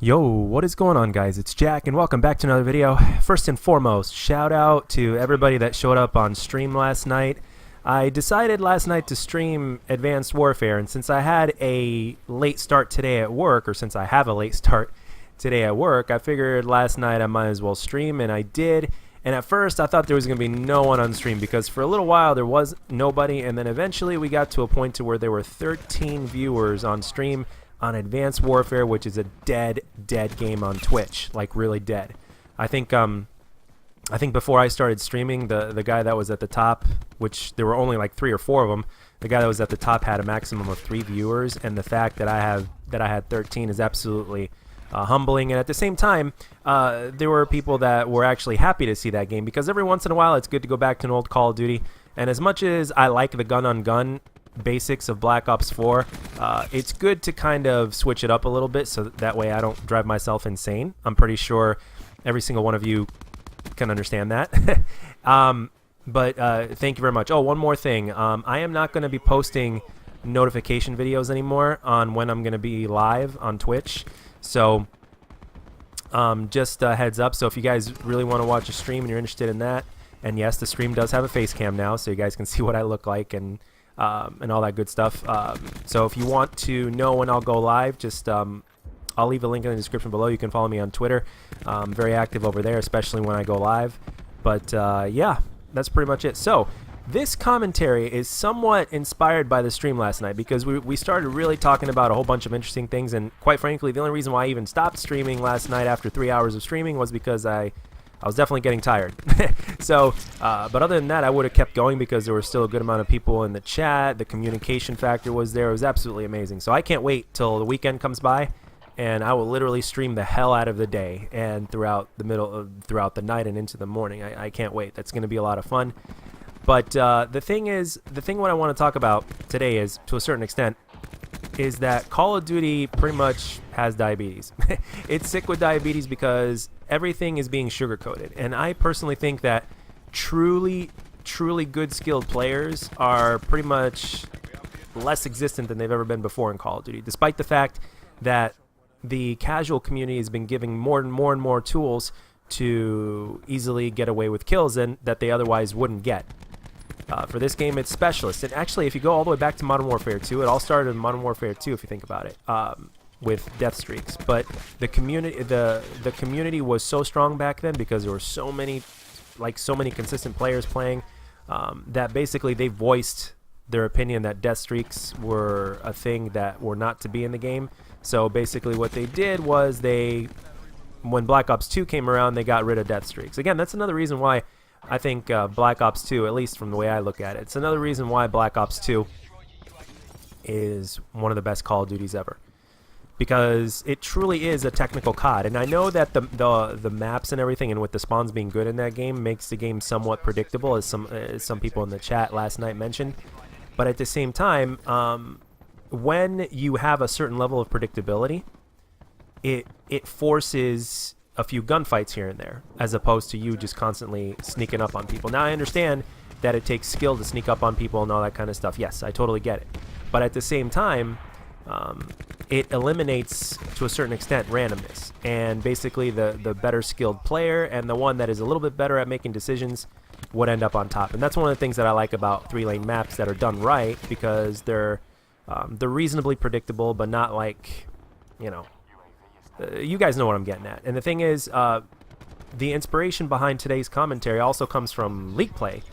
Yo, what is going on, guys? It's Jack and welcome back to another video. First and foremost, shout out to everybody that showed up on stream last night. I decided last night to stream Advanced Warfare, and since I had a late start today at work, or since I have a late start today at work, I figured last night I might as well stream, and I did. And at first I thought there was going to be no one on stream because for a little while there was nobody, and then eventually we got to a point to where there were 13 viewers on stream on Advanced Warfare, which is a dead game on Twitch, like really dead. I think before I started streaming, the guy that was at the top, which there were only like 3 or 4 of them, the guy that was at the top had a maximum of 3 viewers, and the fact that I had 13 is absolutely humbling. And at the same time, there were people that were actually happy to see that game, because every once in a while it's good to go back to an old Call of Duty. And as much as I like the gun-on-gun basics of Black Ops 4, it's good to kind of switch it up a little bit so that way I don't drive myself insane. I'm pretty sure every single one of you can understand that. But thank you very much. Oh, one more thing. I am not going to be posting notification videos anymore on when I'm going to be live on Twitch. So just a heads up. So if you guys really want to watch a stream and you're interested in that, and yes, the stream does have a face cam now, so you guys can see what I look like and all that good stuff. So if you want to know when I'll go live, just I'll leave a link in the description below. You can follow me on Twitter. I'm very active over there, especially when I go live. But yeah, that's pretty much it. So this commentary is somewhat inspired by the stream last night, because we started really talking about a whole bunch of interesting things, and quite frankly, the only reason why I even stopped streaming last night after 3 hours of streaming was because I was definitely getting tired. So, but other than that, I would have kept going because there was still a good amount of people in the chat. The communication factor was there. It was absolutely amazing. So I can't wait till the weekend comes by, and I will literally stream the hell out of the day and throughout the night and into the morning. I can't wait. That's going to be a lot of fun. But the thing what I want to talk about today is, to a certain extent, is that Call of Duty pretty much has diabetes. It's sick with diabetes because everything is being sugar-coated. And I personally think that truly good skilled players are pretty much less existent than they've ever been before in Call of Duty, despite the fact that the casual community has been giving more and more tools to easily get away with kills and that they otherwise wouldn't get. For this game, it's specialists. And actually, if you go all the way back to Modern Warfare 2, it all started in Modern Warfare 2, if you think about it, with death streaks. But the community was so strong back then because there were so many consistent players playing, that basically they voiced their opinion that death streaks were a thing that were not to be in the game. So basically what they did was when Black Ops 2 came around, they got rid of death streaks. Again, that's another reason why I think Black Ops 2, at least from the way I look at it, it's another reason why Black Ops 2 is one of the best Call of Duties ever, because it truly is a technical COD. And I know that the maps and everything, and with the spawns being good in that game, makes the game somewhat predictable, as some people in the chat last night mentioned. But at the same time, when you have a certain level of predictability, it forces a few gunfights here and there, as opposed to you just constantly sneaking up on people. Now, I understand that it takes skill to sneak up on people and all that kind of stuff. Yes, I totally get it. But at the same time, it eliminates, to a certain extent, randomness. And basically, the better skilled player and the one that is a little bit better at making decisions would end up on top. And that's one of the things that I like about 3-lane maps that are done right, because they're reasonably predictable, but not like, you know, you guys know what I'm getting at. And the thing is, the inspiration behind today's commentary also comes from League Play.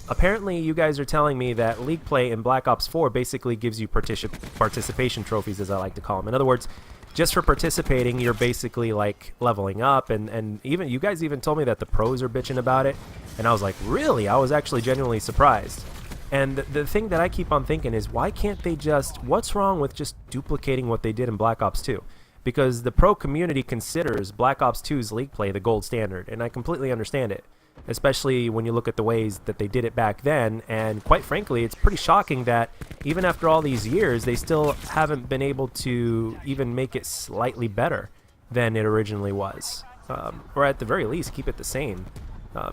Apparently, you guys are telling me that League Play in Black Ops 4 basically gives you participation trophies, as I like to call them. In other words, just for participating, you're basically like leveling up. And even you guys even told me that the pros are bitching about it. And I was like, really? I was actually genuinely surprised. And the thing that I keep on thinking is, why can't they what's wrong with just duplicating what they did in Black Ops 2? Because the pro community considers Black Ops 2's League Play the gold standard, and I completely understand it, especially when you look at the ways that they did it back then. And quite frankly, it's pretty shocking that even after all these years, they still haven't been able to even make it slightly better than it originally was, or at the very least keep it the same.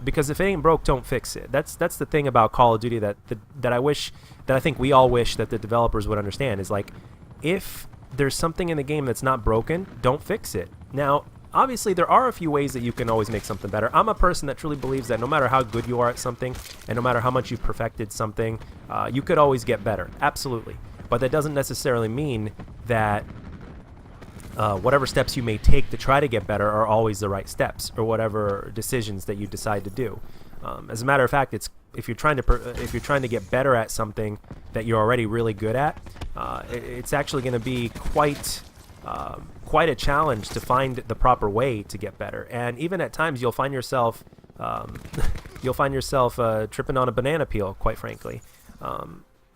Because if it ain't broke, don't fix it. That's the thing about Call of Duty that I think we all wish that the developers would understand, is like, if there's something in the game that's not broken, don't fix it. Now, obviously, there are a few ways that you can always make something better. I'm a person that truly believes that no matter how good you are at something, and no matter how much you've perfected something, you could always get better. Absolutely. But that doesn't necessarily mean that whatever steps you may take to try to get better are always the right steps, or whatever decisions that you decide to do. As a matter of fact, if you're trying to get better at something that you're already really good at, it's actually going to be quite a challenge to find the proper way to get better. And even at times, you'll find yourself tripping on a banana peel, quite frankly,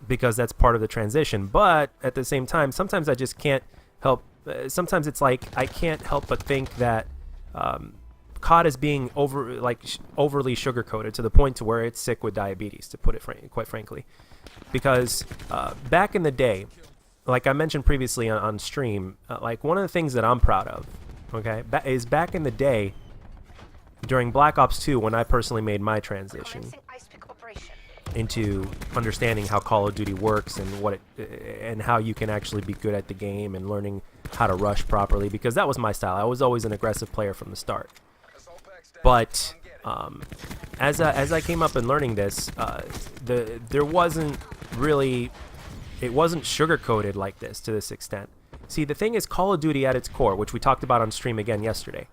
because that's part of the transition. But at the same time, sometimes I just can't help. Sometimes it's like I can't help but think that COD is being overly sugar-coated to the point to where it's sick with diabetes, to put it quite frankly. Because back in the day, like I mentioned previously on stream, like one of the things that I'm proud of, okay, is back in the day during Black Ops 2 when I personally made my transition into understanding how Call of Duty works and and how you can actually be good at the game and learning how to rush properly, because that was my style. I was always an aggressive player from the start. But as I came up and learning this, there wasn't really, it wasn't sugar-coated like this to this extent. See, the thing is, Call of Duty at its core, which we talked about on stream again yesterday,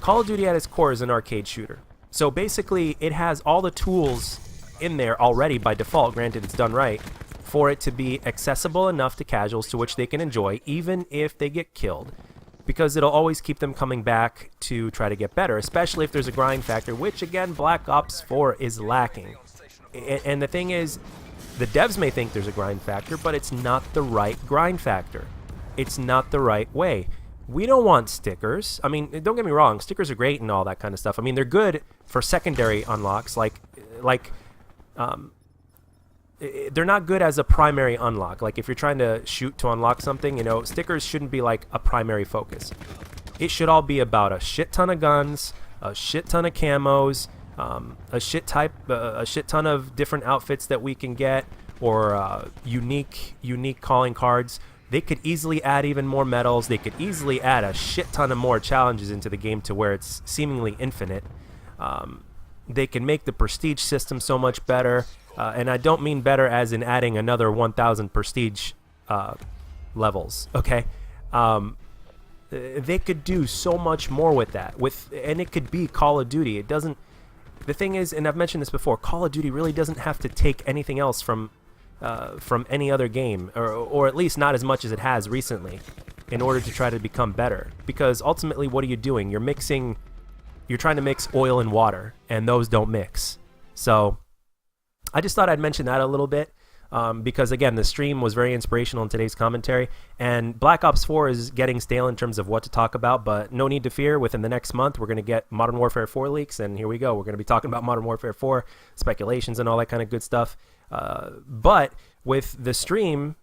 Call of Duty at its core is an arcade shooter. So basically, it has all the tools in there already by default, granted it's done right, for it to be accessible enough to casuals to which they can enjoy, even if they get killed, because it'll always keep them coming back to try to get better, especially if there's a grind factor, which again, Black Ops 4 is lacking. And the thing is, the devs may think there's a grind factor, but it's not the right grind factor. It's not the right way. We don't want stickers. I mean, don't get me wrong, stickers are great and all that kind of stuff. I mean, they're good for secondary unlocks, they're not good as a primary unlock. Like if you're trying to shoot to unlock something, you know, stickers shouldn't be like a primary focus. It should all be about a shit ton of guns, a shit ton of camos, a shit ton of different outfits that we can get, or unique calling cards. They could easily add even more medals. They could easily add a shit ton of more challenges into the game to where it's seemingly infinite. They can make the prestige system so much better, and I don't mean better as in adding another 1,000 prestige levels. Okay, they could do so much more with that. And it could be Call of Duty. It doesn't. The thing is, and I've mentioned this before, Call of Duty really doesn't have to take anything else from any other game, or at least not as much as it has recently, in order to try to become better. Because ultimately, what are you doing? You're trying to mix oil and water, and those don't mix. So I just thought I'd mention that a little bit, because again, the stream was very inspirational in today's commentary, and Black Ops 4 is getting stale in terms of what to talk about, but no need to fear. Within the next month, we're going to get Modern Warfare 4 leaks, and here we go. We're going to be talking about Modern Warfare 4, speculations and all that kind of good stuff. But with the stream,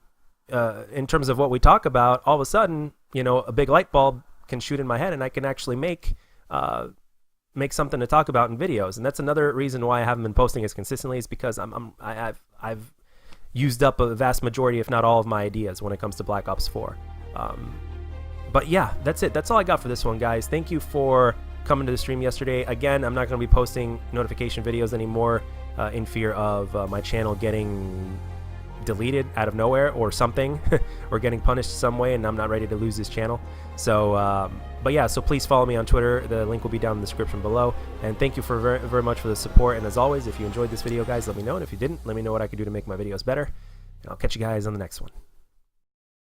in terms of what we talk about, all of a sudden, you know, a big light bulb can shoot in my head, and I can actually make something to talk about in videos. And that's another reason why I haven't been posting as consistently, is because I've used up a vast majority, if not all, of my ideas when it comes to Black Ops 4. But yeah, that's it. That's all I got for this one, guys. Thank you for coming to the stream yesterday. Again, I'm not going to be posting notification videos anymore, in fear of my channel getting deleted out of nowhere or something, or getting punished some way, and I'm not ready to lose this channel. So but yeah, so please follow me on Twitter. The link will be down in the description below, and thank you for very much for the support. And as always, if you enjoyed this video, guys, let me know, and if you didn't, let me know what I could do to make my videos better, and I'll catch you guys on the next one.